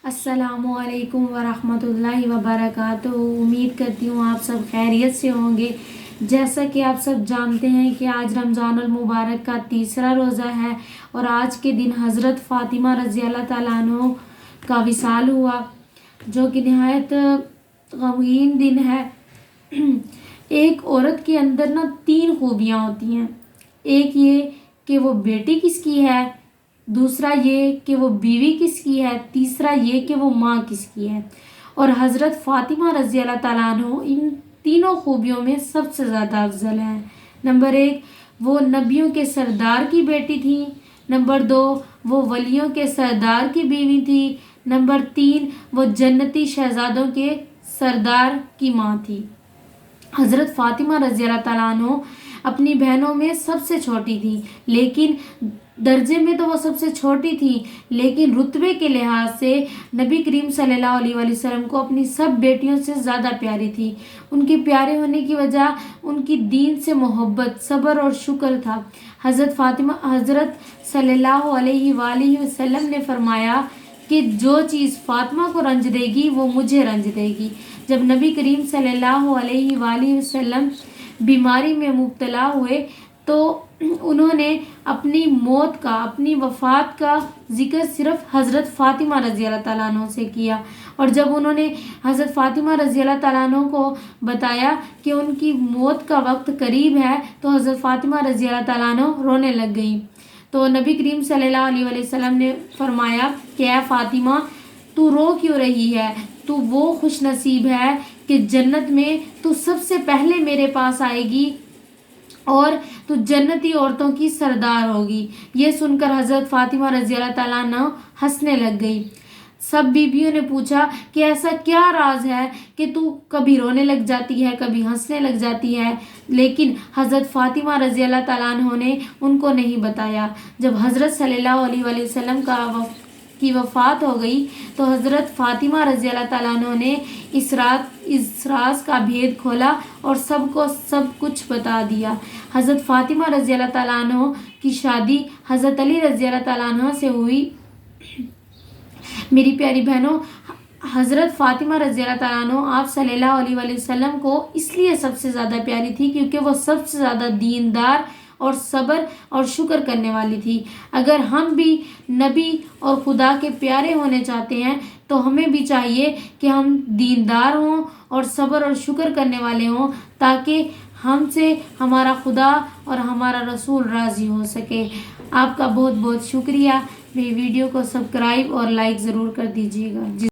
अस्सलामु अलैकुम वरहमतुल्लाहि वबरकातुहू। उम्मीद करती हूँ आप सब खैरियत से होंगे। जैसा कि आप सब जानते हैं कि आज रमज़ानुल मुबारक का तीसरा रोज़ा है और आज के दिन हज़रत फ़ातिमा रज़ी अल्लाह ताला अन्हा का विसाल हुआ, जो कि नहायत गमगीन दिन है। एक औरत के अंदर ना 3 खूबियाँ होती हैं। एक ये कि वो बेटी किसकी है, दूसरा ये कि वो बीवी किसकी है, तीसरा ये कि वो माँ किसकी है। और हज़रत फ़ातिमा रज़ी अल्लाह ताला अन्हा इन तीनों खूबियों में सबसे ज़्यादा अफजल है। नंबर 1, वो नबियों के सरदार की बेटी थी। नंबर 2, वो वलियों के सरदार की बीवी थी। नंबर 3, वो जन्नती शहजादों के सरदार की माँ थी। हज़रत फ़ातिमा रज़ी अल्लाह ताला अन्हा अपनी बहनों में सबसे छोटी थी, लेकिन दर्जे में तो वो सबसे छोटी थी, लेकिन रुतबे के लिहाज से नबी करीम सल्लल्लाहु अलैहि वसल्लम को अपनी सब बेटियों से ज़्यादा प्यारी थी। उनके प्यारे होने की वजह उनकी दीन से मोहब्बत, सब्र और शुक्र था। हज़रत सल्लल्लाहु अलैहि वसल्लम ने फरमाया कि जो चीज़ फ़ातिमा को रंज देगी वो मुझे रंज देगी। जब नबी करीम सल्लल्लाहु अलैहि वसल्लम बीमारी में मुब्तला हुए तो उन्होंने अपनी मौत का, अपनी वफ़ात का जिक्र सिर्फ हज़रत फ़ातिमा रज़ी अल्लाह ताला अन्हा से किया। और जब उन्होंने हज़रत फ़ातिमा रज़ी अल्लाह ताला अन्हा को बताया कि उनकी मौत का वक्त करीब है, तो हज़रत फ़ातिमा रज़ी अल्लाह ताला अन्हा रोने लग गई। तो नबी करीम सल्लल्लाहु अलैहि वसल्लम ने फरमाया कि ऐ फ़ातिमा, तू रो क्यों रही है? तू वो खुश नसीब है कि जन्नत में तू सबसे पहले मेरे पास आएगी और तू जन्नती औरतों की सरदार होगी। ये सुनकर हज़रत फ़ातिमा रज़ी अल्लाह ताला अन्हा हंसने लग गई। सब बीबियों ने पूछा कि ऐसा क्या राज है कि तू कभी रोने लग जाती है, कभी हंसने लग जाती है, लेकिन हज़रत फ़ातिमा रज़ी अल्लाह ताला अन्हा ने उनको नहीं बताया। जब हज़रत सल्लल्लाहु अलैहि वसल्लम की वफ़ात हो गई तो हज़रत फ़ातिमा रज़ी अल्लाह ताला अन्हा ने इस राज का भेद खोला और सबको सब कुछ बता दिया। हज़रत फ़ातिमा रज़ी अल्लाह ताला अन्हा की शादी हज़रत अली रज़ी अल्लाह ताला अन्हा से हुई। मेरी प्यारी बहनों, हज़रत फ़ातिमा रज़ी अल्लाह ताला अन्हा आप सल्लल्लाहु अलैहि वसल्लम को इसलिए सबसे ज़्यादा प्यारी थी क्योंकि वो सबसे ज़्यादा दीनदार और सब्र और शुक्र करने वाली थी। अगर हम भी नबी और खुदा के प्यारे होने चाहते हैं तो हमें भी चाहिए कि हम दीनदार हों और सब्र और शुक्र करने वाले हों, ताकि हमसे हमारा खुदा और हमारा रसूल राज़ी हो सके। आपका बहुत बहुत शुक्रिया। मेरी वीडियो को सब्सक्राइब और लाइक ज़रूर कर दीजिएगा।